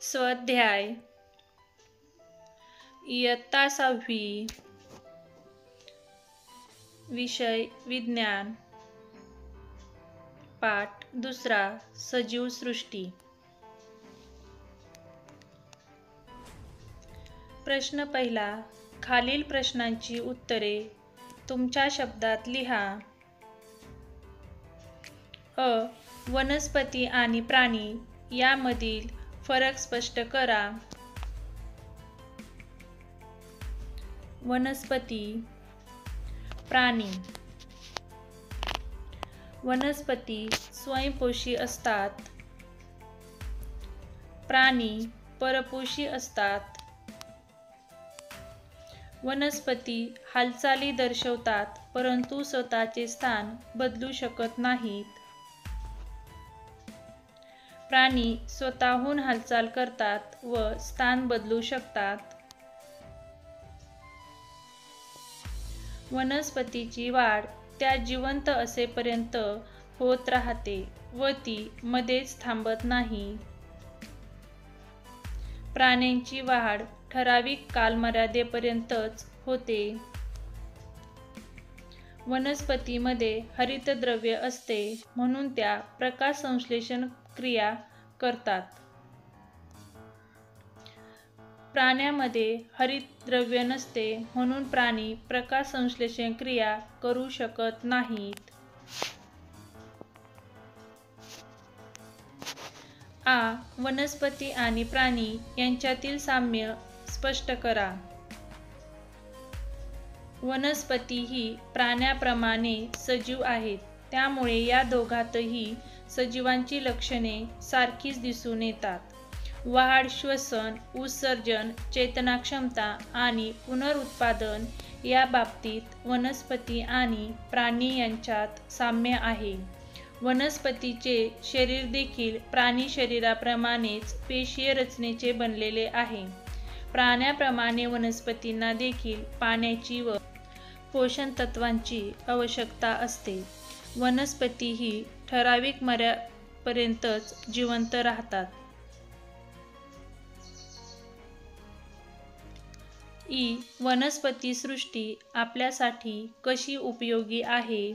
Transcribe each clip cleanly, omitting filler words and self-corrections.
स्वाध्याय इयत्ता 6वी विषय विज्ञान पाठ 2 सजीव सृष्टी। प्रश्न पहिला, खालील प्रश्नांची उत्तरे तुमच्या शब्दात लिहा। अ. वनस्पती आणि प्राणी यामधील फरक स्पष्ट करा। वनस्पती, प्राणी। वनस्पती स्वयंपोषी असतात, प्राणी परपोषी असतात। वनस्पती हालचाली दर्शवतात परंतु स्वतःचे स्थान बदलू शकत नाहीत। प्राणी स्वतःहून हालचाल करतात व स्थान बदलू शकतात। वनस्पतीची वाढ त्या जिवंत असेपर्यंत होत राहते व ती मध्येच थांबत नाही। प्राण्यांची वाढ ठराविक कालमर्यादेपर्यंतच होते। वनस्पतीमध्ये हरितद्रव्य असते म्हणून त्या प्रकाशसंश्लेषण क्रिया करतात। प्राण्यामध्ये हरितद्रव्य नसते म्हणून प्राणी प्रकाशसंश्लेषण क्रिया करू शकत नाहीत। आ. वनस्पती आणि प्राणी यांच्यातील साम्य स्पष्ट करा। वनस्पती ही प्राण्याप्रमाणे सजीव आहेत, त्यामुळे या दोघांतही सजीवांची लक्षणे सारखीच दिसून येतात। वाढ, श्वसन, उत्सर्जन, चेतनाक्षमता आणि पुनरुत्पादन या बाबतीत वनस्पती आणि प्राणी यांच्यात साम्य आहे। वनस्पतीचे शरीर देखील प्राणी शरीराप्रमाणेच पेशीय रचनेचे बनलेले आहे। प्राण्याप्रमाणे वनस्पतींना देखील पाण्याची व पोषण तत्वांची आवश्यकता असते। वनस्पती ही ठराविक मर्यादेपर्यंतच जिवंत राहतात। इ. वनस्पती सृष्टी आपल्यासाठी कशी उपयोगी आहे?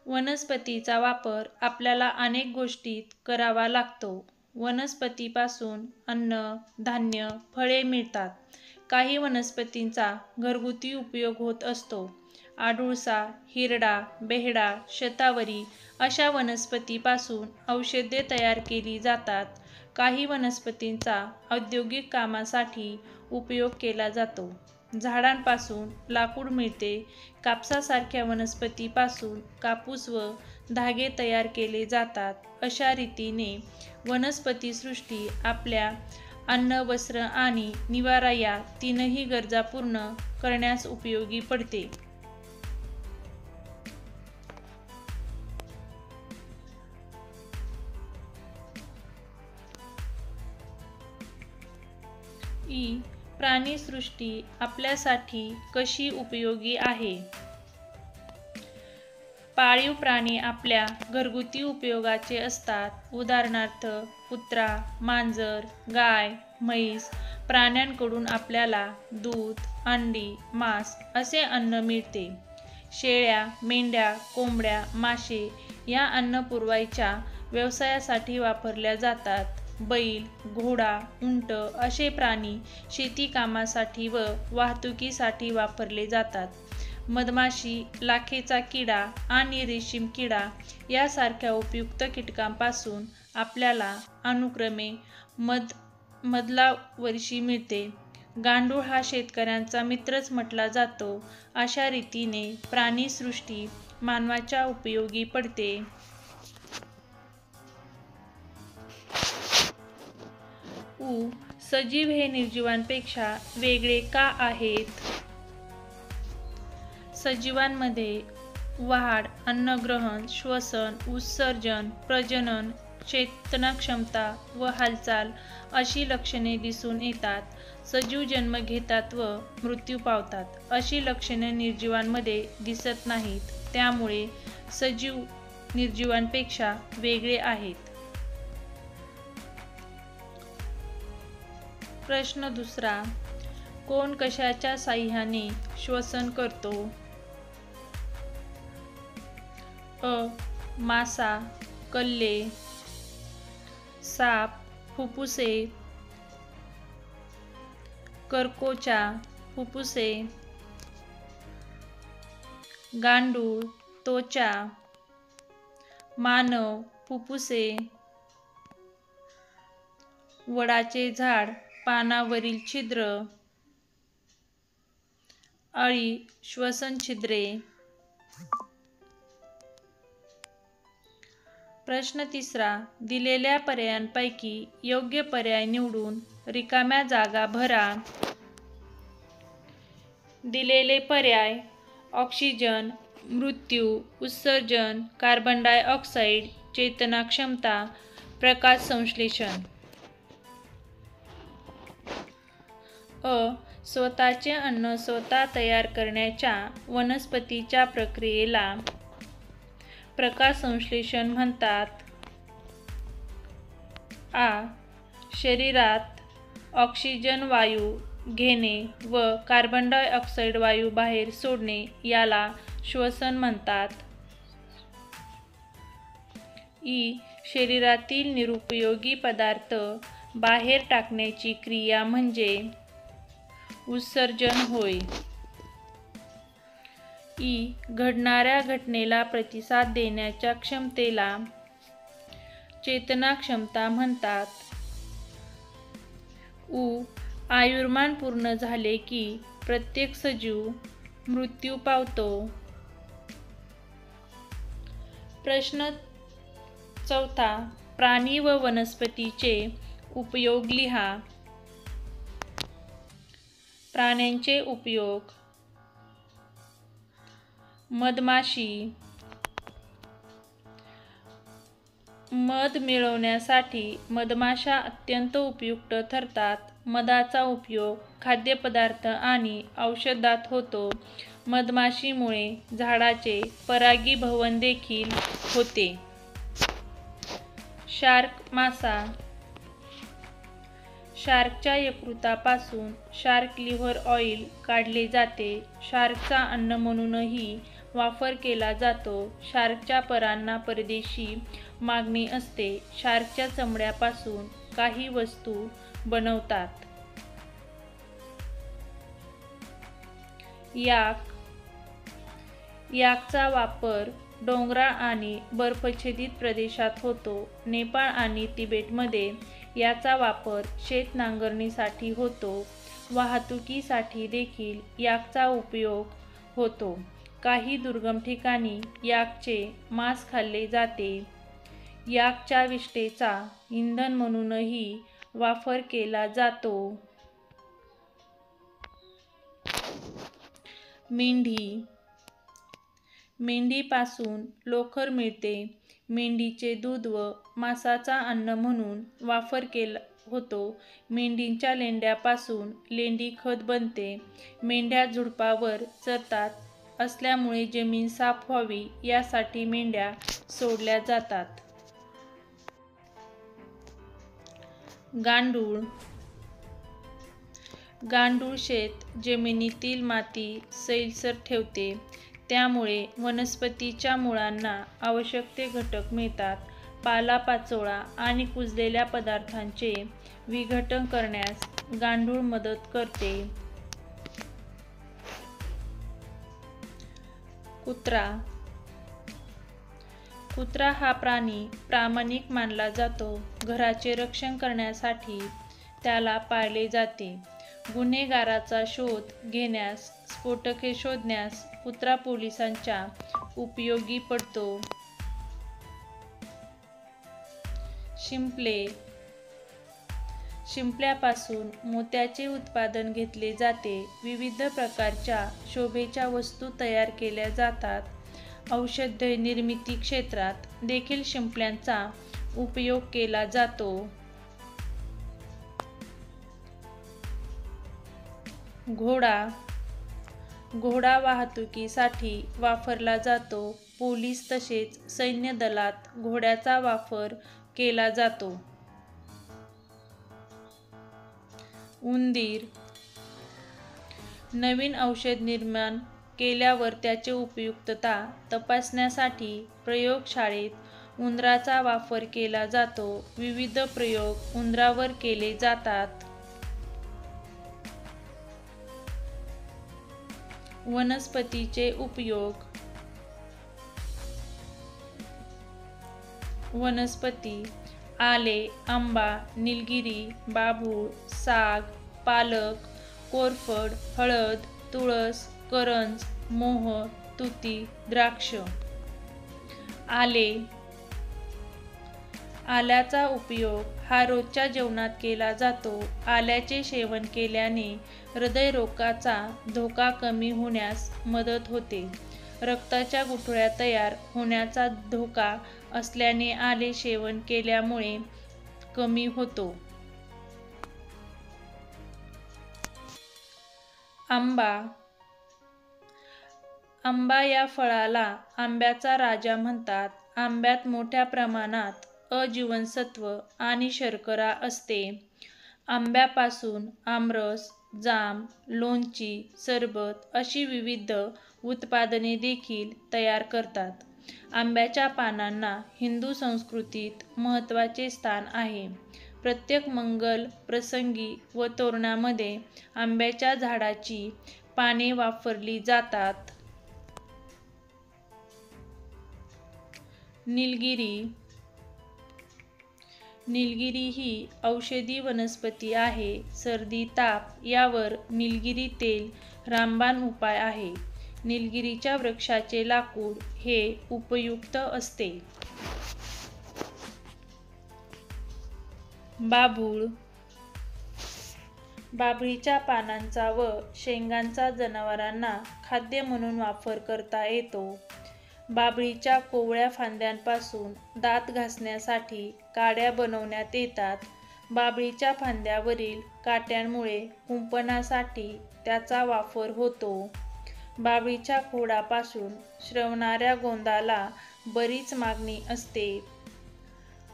वनस्पतीचा वापर आपल्याला अनेक गोष्टीत करावा लागतो। वनस्पतीपासून अन्न, धान्य, फळे मिळतात। काही वनस्पतींचा घरगुती उपयोग होत असतो। अडुळसा, हिरडा, बेहडा, शतावरी अशा वनस्पतींपासून औषधे तयार केली जातात। काही वनस्पतींचा औद्योगिक कामासाठी उपयोग केला जातो। झाडांपासून लाकूड मिळते। कापसासारख्या वनस्पतीपासून कापूस व धागे तयार केले जातात। अशा रीतीने वनस्पती सृष्टी आपल्या अन्न, वस्त्र आणि निवारा या तीनही गरजा पूर्ण करण्यास उपयोगी पडते। इ. प्राणीसृष्टी आपल्यासाठी कशी उपयोगी आहे? पाळीव प्राणी आपल्या घरगुती उपयोगाचे असतात। उदाहरणार्थ कुत्रा, मांजर, गाय, म्हैस। प्राण्यांकडून आपल्याला दूध, अंडी, मांस असे अन्न मिळते। शेळ्या, मेंढ्या, कोंबड्या, मासे या अन्न पुरवायच्या व्यवसायासाठी वापरल्या जातात। बैल, घोडा, उंट असे प्राणी शेती कामासाठी व वाहतुकीसाठी वापरले जातात। मधमाशी, लाखेचा किडा आणि रेशीम किडा यासारख्या उपयुक्त कीटकांपासून आपल्याला अनुक्रमे मधला वर्षी मिळते। गांडूळ हा शेतकऱ्यांचा मित्रच म्हटला जातो। अशा रीतीने प्राणीसृष्टी मानवाच्या उपयोगी पडते। उ. सजीव हे निर्जीवांपेक्षा वेगळे का आहेत? सजीवांमध्ये वाढ, अन्नग्रहण, श्वसन, उत्सर्जन, प्रजनन, चेतनाक्षमता व हालचाल अशी लक्षणे दिसून येतात। सजीव जन्म घेतात व मृत्यू पावतात। अशी लक्षणे निर्जीवांमध्ये दिसत नाहीत, त्यामुळे सजीव निर्जीवांपेक्षा वेगळे आहेत। प्रश्न दुसरा, कोण कशाच्या साह्याने श्वसन करतो? अ. मासा, कल्ले, साप, फुफ्फुसे, करकोचा, फुफ्फुसे, गांडूळ, त्वचा, मानव, फुफ्फुसे, वडाचे झाड, पानावरील छिद्र, अळी, श्वसन छिद्रे. प्रश्न तिसरा, दिलेल्या पर्यायांपैकी योग्य पर्याय निवडून रिकाम्या जागा भरा. दिलेले पर्याय: ऑक्सिजन, मृत्यू, उत्सर्जन, कार्बन डायऑक्साईड, चेतना क्षमता, प्रकाश संश्लेषण. अ. स्वतःचे अन्न स्वतः तयार करण्याच्या वनस्पतीच्या प्रक्रियेला प्रकाश संश्लेषण म्हणतात. आ. शरीरात ऑक्सिजन वायू घेणे व कार्बन डायऑक्साईड वायू बाहेर सोडणे याला श्वसन म्हणतात. इ. शरीरातील निरुपयोगी पदार्थ बाहेर टाकण्याची क्रिया म्हणजे उत्सर्जन होय. इ. घडणाऱ्या घटनेला प्रतिसाद देण्याच्या क्षमतेला चेतना क्षमता म्हणतात. उ. आयुर्मान पूर्ण झाले की प्रत्येक सजीव मृत्यू पावतो. प्रश्न चौथा, प्राणी व वनस्पतीचे उपयोग लिहा. प्राण्यांचे उपयोग: मधमाशी, मध मिळवण्यासाठी मधमाशा अत्यंत उपयुक्त ठरतात. मधाचा उपयोग खाद्यपदार्थ आणि औषधात होतो. मधमाशीमुळे झाडाचे परागीभवन देखील होते. शार्क मासा, शार्कच्या यकृतापासून शार्क लिव्हर ऑइल काढले जाते. शार्कचा अन्न म्हणूनही वापर केला जातो. शार्कच्या परांना परदेशी मागणी असते. शार्कच्या चामड्यापासून काही वस्तू बनवतात. याक, याकचा वापर डोंगराळ आणि बर्फाच्छादित प्रदेशात होतो. नेपाळ आणि तिबेटमध्ये याचा वापर शेत नांगरणीसाठी होतो. वाहतुकीसाठी देखील याकचा उपयोग होतो. काही दुर्गम ठिकाणी याकचे मांस खाल्ले जाते. याकच्या विष्ठेचा इंधन म्हणूनही वापर केला जातो. मेंढी, मेंढीपासून लोकर मिळते. मेंढीचे दूध व मांसाचा अन्न म्हणून वापर केला होतो. मेंढीच्या लेंड्यापासून लेंडी खत बनते. मेंढ्या झुडपावर चरत असल्यामुळे जमीन साफ व्हावी यासाठी मेंढ्या सोडल्या जातात. गांडूळ, गांडूळ शेत जमिनीतील माती सैलसर ठेवते. त्यामुळे वनस्पतीच्या मुळांना आवश्यक ते घटक मिळतात. पालापाचोळा आणि कुजलेल्या पदार्थांचे विघटन करण्यास गांडूळ मदत करते. कुत्रा, कुत्रा हा प्राणी प्रामाणिक मानला जातो. घराचे रक्षण करण्यासाठी त्याला पाळले जाते. गुन्हेगाराचा शोध घेण्यास, स्फोटके शोधण्यास कुत्रा पोलिसांच्या उपयोगी पडतो. शिंपले, शिंपल्यापासून मोत्याचे उत्पादन घेतले जाते. विविध प्रकारच्या शोभेच्या वस्तू तयार केल्या जातात. औषध निर्मिती क्षेत्रात देखील शिंपल्यांचा उपयोग केला जातो. घोडा, घोडा वाहतुकीसाठी वापरला जातो. पोलीस तसेच सैन्य दलात घोड्याचा वापर केला जातो. उंदीर. नवीन औषध निर्माण केल्यावर त्याची उपयुक्तता तपासण्यासाठी प्रयोगशाळेत उंदराचा वापर केला जातो. विविध प्रयोग उंदरावर केले जातात. वनस्पतीचे उपयोग. वनस्पती: आले, आंबा, निलगिरी, बाभूळ, साग, पालक, कोरफड, हळद, तुळस, करंज, मोहर, तुती, द्राक्ष. आले. आल्याचा उपयोग हा रोजच्या जेवणात केला जातो. आल्याचे सेवन केल्याने हृदयरोगाचा धोका कमी होण्यास मदत होते. रक्ताच्या गुठळ्या तयार होण्याचा धोका असल्याने आले सेवन केल्यामुळे कमी होतो. आंबा. आंबा या फळाला आंब्याचा राजा म्हणतात. आंब्यात मोठ्या प्रमाणात अ जीवनसत्व आणि शर्करा असते. आंब्यापासून आमरस, जाम, लोणची, सरबत अशी विविध उत्पादने देखील तयार करतात. आंब्याच्या पानांना हिंदू संस्कृतीत महत्त्वाचे स्थान आहे. प्रत्येक मंगल प्रसंगी व तोरणामध्ये आंब्याच्या झाडाची पाने वापरली जातात. निलगिरी. निलगिरी ही औषधी वनस्पती आहे. सर्दी, ताप यावर निलगिरी तेल रामबाण उपाय आहे. निलगिरीच्या वृक्षाचे लाकूड हे उपयुक्त असते. बाभूळ. बाभळीच्या पानांचा व शेंगांचा जनावरांना खाद्य म्हणून वापर करता येतो. बाभळीच्या कोवळ्या फांद्यांपासून दात घासण्यासाठी काड्या बनवण्यात येतात. बाभळीच्या फांद्यावरील काट्यांमुळे कुंपणासाठी त्याचा वापर होतो. बाभळीच्या खोडापासून श्रवणाऱ्या गोंदाला बरीच मागणी असते.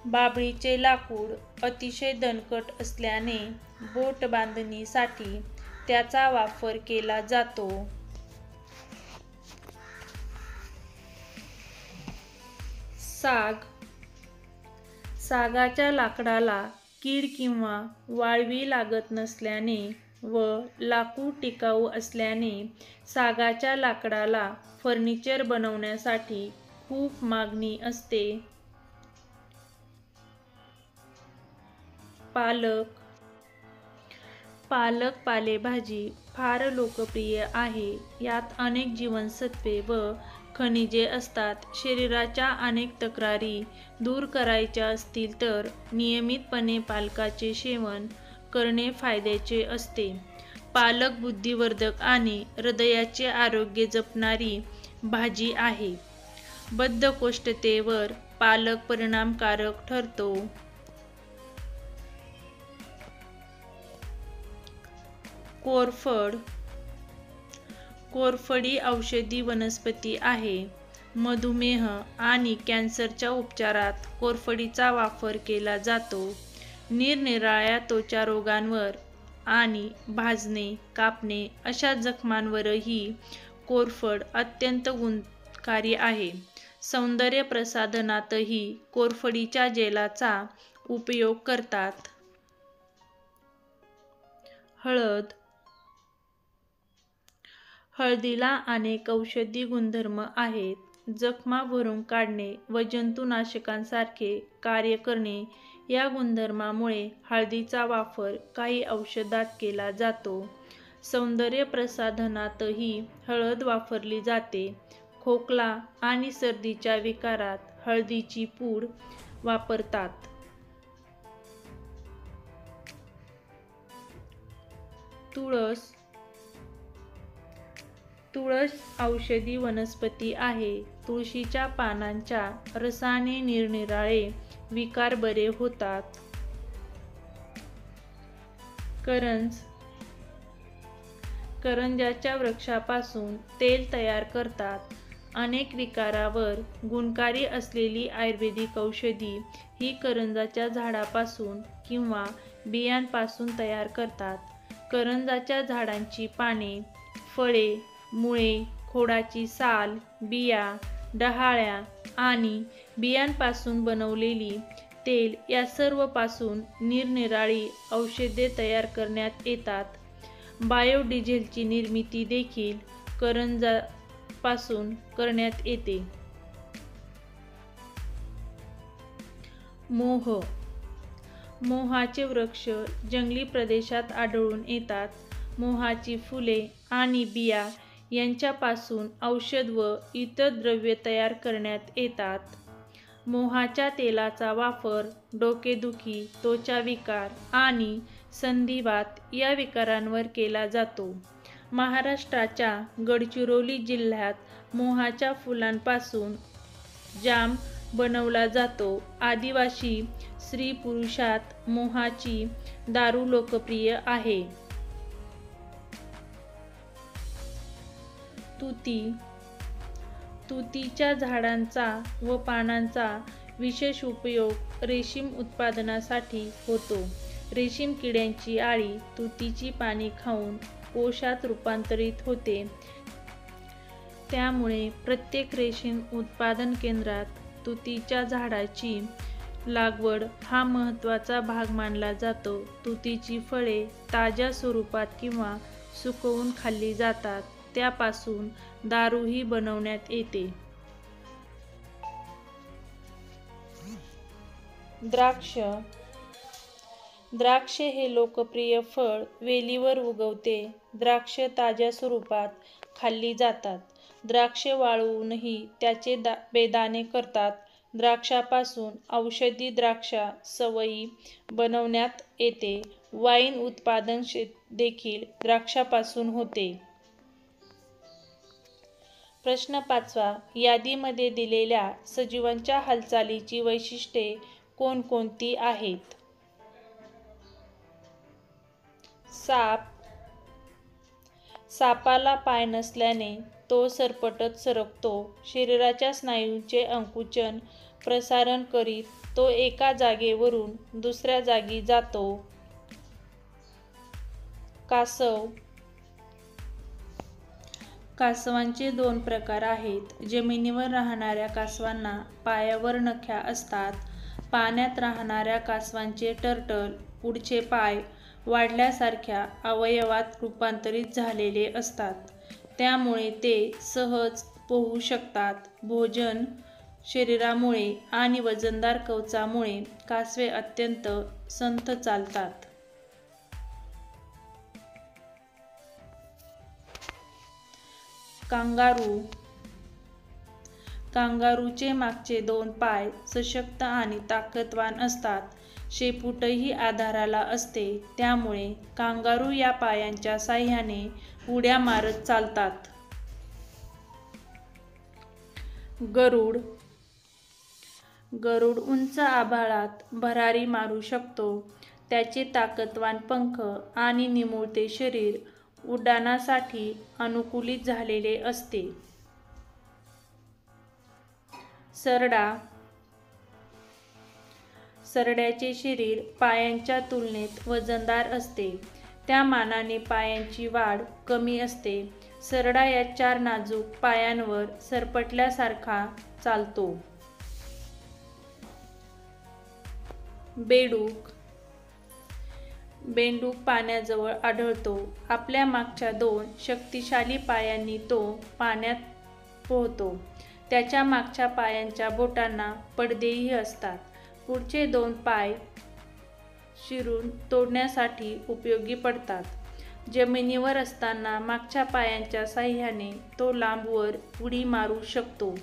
बाभळीचे लाकूड अतिशय दणकट असल्याने बोट बांधणीसाठी त्याचा वापर केला जातो. साग. सागाच्या लाकडाला कीड किंवा वाळवी लागत नसल्याने व लाकूड टिकाऊ असल्याने सागाच्या लाकडाला फर्निचर बनवण्यासाठी खूप मागणी असते. पालक. पालक पालेभाजी फार लोकप्रिय आहे. यात अनेक जीवनसत्वे व खनिजे असतात. शरीराच्या अनेक तक्रारी दूर करायच्या असतील तर नियमितपणे पालकाचे सेवन करणे फायद्याचे असते. पालक बुद्धिवर्धक आणि हृदयाचे आरोग्य जपणारी भाजी आहे. बद्धकोष्ठतेवर पालक परिणामकारक ठरतो. कोरफड. कोरफडी औषधी वनस्पती आहे. मधुमेह आणि कॅन्सरच्या उपचारात कोरफडीचा वापर केला जातो. निरनिराळ्या त्वचा रोगांवर आणि भाजणे, कापणे अशा जखमांवरही कोरफड अत्यंत गुणकारी आहे. सौंदर्य प्रसाधनातही कोरफडीच्या जेलाचा उपयोग करतात. हळद. हळदीला अनेक औषधी गुणधर्म आहेत. जखमा भरून काढणे व जंतुनाशकांसारखे कार्य करणे या गुणधर्मामुळे हळदीचा वापर काही औषधात केला जातो. सौंदर्य प्रसाधनातही हळद वापरली जाते. खोकला आणि सर्दीच्या विकारात हळदीची पूड वापरतात. तुळस. तुळस औषधी वनस्पती आहे. तुळशीच्या पानांच्या रसाने निरनिराळे विकार बरे होतात. करंज. करंजाच्या वृक्षापासून तेल तयार करतात. अनेक विकारावर गुणकारी असलेली आयुर्वेदिक औषधी ही करंजाच्या झाडापासून किंवा बियांपासून तयार करतात. करंजाच्या झाडांची पाने, फळे, मुळे, खोडाची साल, बिया, डहाळ्या आणि बियांपासून बनवलेली तेल या सर्व पासून निरनिराळी औषधे तयार करण्यात येतात. बायोडिझेलची निर्मिती देखील करंजापासून करण्यात येते. मोह. मोहाचे वृक्ष जंगली प्रदेशात आढळून येतात. मोहाची फुले आणि बिया यांच्यापासून औषध व इतर द्रव्ये तयार करण्यात येतात. मोहाच्या तेलाचा वापर डोकेदुखी, त्वचाविकार आणि संधिवात या विकारांवर केला जातो. महाराष्ट्राच्या गडचिरोली जिल्ह्यात मोहाच्या फुलांपासून जाम बनवला जातो. आदिवासी स्त्री-पुरुषात मोहाची दारू लोकप्रिय आहे. तुती. तुतीच्या झाडांचा व पानांचा विशेष उपयोग रेशीम उत्पादनासाठी होतो. रेशीम किड्यांची आळी तुतीची पाने खाऊन कोशात रूपांतरित होते. त्यामुळे प्रत्येक रेशीम उत्पादन केंद्रात तुतीच्या झाडाची लागवड हा महत्त्वाचा भाग मानला जातो. तुतीची फळे ताज्या स्वरूपात किंवा सुकवून खाल्ली जातात. त्यापासून दारूही बनवण्यात येते. द्राक्ष. द्राक्ष हे लोकप्रिय फळ वेलीवर उगवते. द्राक्ष ताज्या स्वरूपात खाल्ली जातात. द्राक्ष वाळवूनही त्याचे बेदाणे करतात. द्राक्षापासून औषधी द्राक्ष सवई बनवण्यात येते. वाईन उत्पादन देखील द्राक्षापासून होते. प्रश्न 5. यादीमध्ये दिलेल्या सजीवांच्या हालचालीची वैशिष्ट्ये कोणकोणती आहेत? साप. सापाला पाय नसल्याने तो सरपटत सरकतो. शरीराच्या स्नायूंचे आकुंचन प्रसारण करीत तो एका जागेवरून दुसऱ्या जागी जातो. कासव. कासवांचे 2 प्रकार आहेत. जमिनीवर राहणाऱ्या कासवांना पायावर नख्या असतात. पाण्यात राहणाऱ्या कासवांचे टर्टल पुढचे पाय वाढल्यासारख्या अवयवात रूपांतरित झालेले असतात. त्यामुळे ते सहज पोहू शकतात. भोजन शरीरामुळे आणि वजनदार कवचामुळे कासवे अत्यंत संथ चालतात. कांगारू. कांगारूचे मागचे 2 पाय सशक्त आणि ताकदवान असतात. शेपूटही आधाराला असते. त्यामुळे कांगारू या पायांच्या साहाय्याने उड्या मारत चालतात. गरुड. गरुड उंच आभाळात भरारी मारू शकतो. त्याचे ताकदवान पंख आणि निमुळते शरीर उड्डाणासाठी अनुकूलित झालेले असते. सरडा. सरड्याचे शरीर पायांच्या तुलनेत वजनदार असते. त्या मानाने पायांची वाढ कमी असते. सरडा या 4 नाजूक पायांवर सरपटल्यासारखा चालतो. बेडूक. बेडूक पाण्याजवळ आढळतो. आपल्या मागच्या 2 शक्तिशाली पायांनी तो पाण्यात पोहतो. त्याच्या मागच्या पायांच्या बोटांना पडदेही असतात. पुढचे 2 पाय शिरून तोडण्यासाठी उपयोगी पडतात. जमिनीवर असताना मागच्या पायांच्या साहाय्याने तो लांबवर उडी मारू शकतो.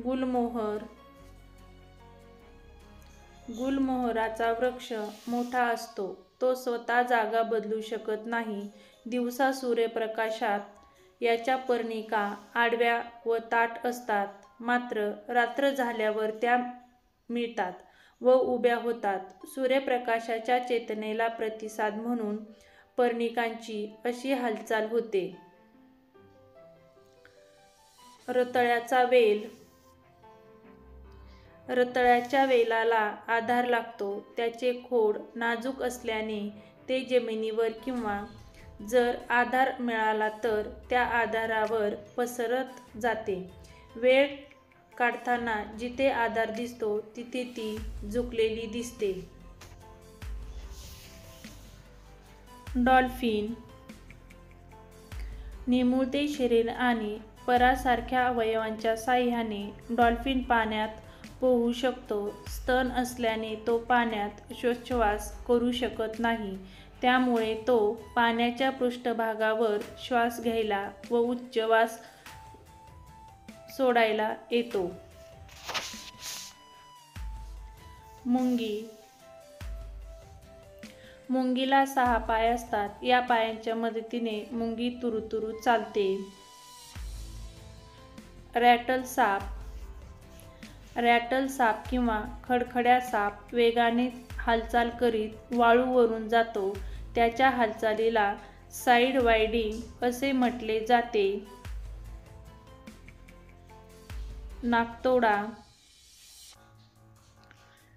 गुलमोहर. गुलमोहराचा वृक्ष मोठा असतो. तो स्वतः जागा बदलू शकत नाही. दिवसा सूर्यप्रकाशात याच्या पर्णिका आडव्या व ताठ असतात. मात्र रात्र झाल्यावर त्या मिळतात व उभ्या होतात. सूर्यप्रकाशाच्या चेतनेला प्रतिसाद म्हणून पर्णिकांची अशी हालचाल होते. रताळ्याचा वेल. रताळ्याच्या वेलाला आधार लागतो. त्याचे खोड नाजूक असल्याने ते जमिनीवर किंवा जर आधार मिळाला तर त्या आधारावर पसरत जाते. वेल काढताना जिथे आधार दिसतो तिथे ती झुकलेली दिसते. डॉल्फिन निमुळते शरीर आणि परासारख्या अवयवांच्या साहाय्याने डॉल्फिन पाण्यात पोहू शकतो. स्तन असल्याने तो पाण्यात श्वासोच्छ्वास करू शकत नाही. त्यामुळे तो पाण्याच्या पृष्ठभागावर श्वास घ्यायला व उच्छ्वास सोडायला येतो. मुंगी मुंगीला 6 पाय असतात. या पायांच्या मदतीने मुंगी तुरुतुरु चालते. रॅटल साप किंवा खडखड्या साप वेगाने हालचाल करीत वाळूवरून जातो. त्याच्या हालचालीला साईड वाइंडिंग असे म्हटले जाते.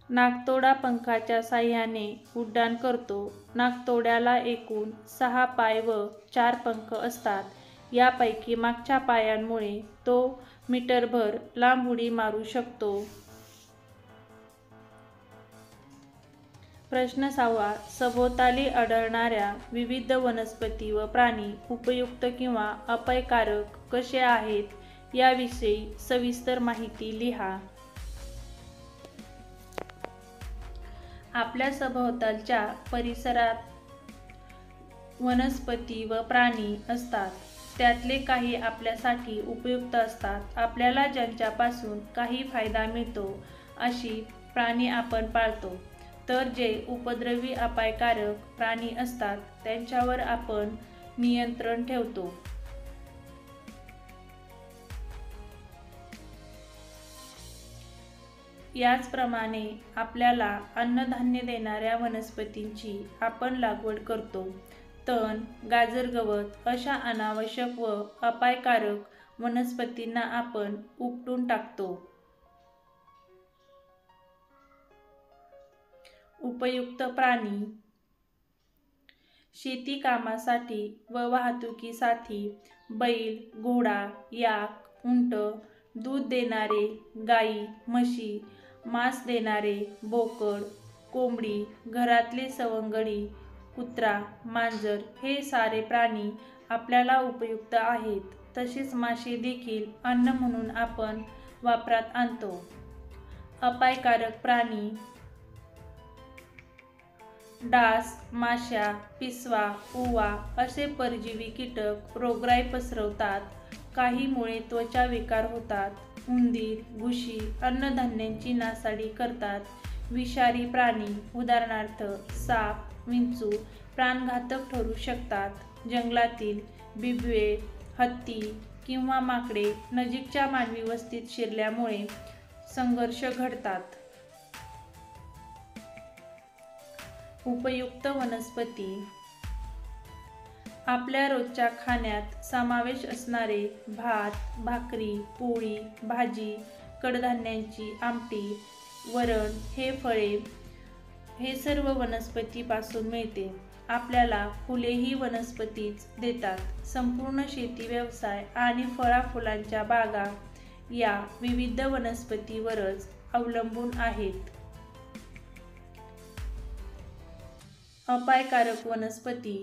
नाकतोडा पंखाच्या साहाय्याने उड्डाण करतो. नाकतोड्याला एकूण 6 पाय व 4 पंख असतात. यापैकी मागच्या पायांमुळे तो मीटरभर लांब उडी मारू शकतो. प्रश्न 6. सभोवताली आढळणाऱ्या विविध वनस्पती व प्राणी उपयुक्त किंवा अपायकारक कसे आहेत याविषयी सविस्तर माहिती लिहा. आपल्या सभोवतालच्या परिसरात वनस्पती व प्राणी असतात. त्यातले काही आपल्यासाठी उपयुक्त असतात. आपल्याला ज्यांच्यापासून काही फायदा मिळतो अशी प्राणी आपण पाळतो. तर जे उपद्रवी अपायकारक प्राणी असतात त्यांच्यावर आपण नियंत्रण ठेवतो. याचप्रमाणे आपल्याला अन्नधान्य देणाऱ्या वनस्पतींची आपण लागवड करतो. तण, गाजर, गवत अशा अनावश्यक व अपायकारक वनस्पतींना आपण उपटून टाकतो. उपयुक्त प्राणी शेती कामासाठी व वाहतुकीसाठी बैल, घोडा, याक, उंट, दूध देणारे गाई, म्हशी, मांस देणारे बोकड, कोंबडी, घरातले सवंगडी, कुत्रा, मांजर हे सारे प्राणी आपल्याला उपयुक्त आहेत. तसेच मासे देखील अन्न म्हणून आपण वापरात आणतो. अपायकारक प्राणी डास, माशा, पिसवा, उवा असे परजीवी कीटक रोगराई पसरवतात. काही मुळे त्वचा विकार होतात. उंदीर, घुशी अन्नधान्यांची नासाडी करतात. विषारी प्राणी उदाहरणार्थ साप, विंचू प्राणघातक ठरू शकतात. जंगलातील बिबवे, हत्ती किंवा माकडे नजीकच्या मानवी वस्तीत शिरल्यामुळे संघर्ष घडतात. उपयुक्त वनस्पती आपल्या रोजच्या खाण्यात समावेश असणारे भात, भाकरी, पोळी, भाजी, कडधान्यांची आमटी, वरण, हे फळे हे सर्व वनस्पतीपासून मिळते. आपल्याला फुलेही वनस्पतीच देतात. संपूर्ण शेती व्यवसाय आणि फळाफुलांच्या बागा या विविध वनस्पतीवरच अवलंबून आहेत. अपायकारक वनस्पती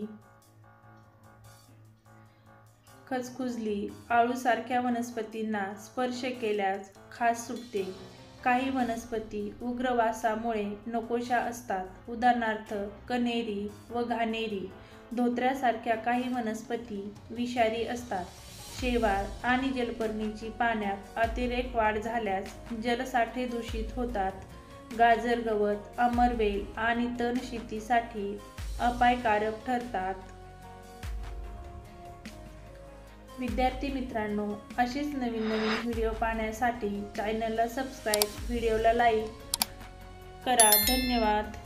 खचखुजली, आळूसारख्या वनस्पतींना स्पर्श केल्यास खाज सुटते. काही वनस्पती उग्र वासामुळे नकोशा असतात. उदाहरणार्थ कण्हेरी व घाणेरी. धोत्र्यासारख्या काही वनस्पती विषारी असतात. शेवाळ आणि जलपर्णीची पाण्यात अतिरेक वाढ झाल्यास जलसाठे दूषित होतात. गाजर, गवत, अमरवेल आणि तण शेतीसाठी अपायकारक ठरतात. विद्यार्थी मित्रांनो, असेच नवीन व्हिडिओ पाहण्यासाठी चॅनलला सबस्क्राईब, व्हिडिओला लाईक करा. धन्यवाद.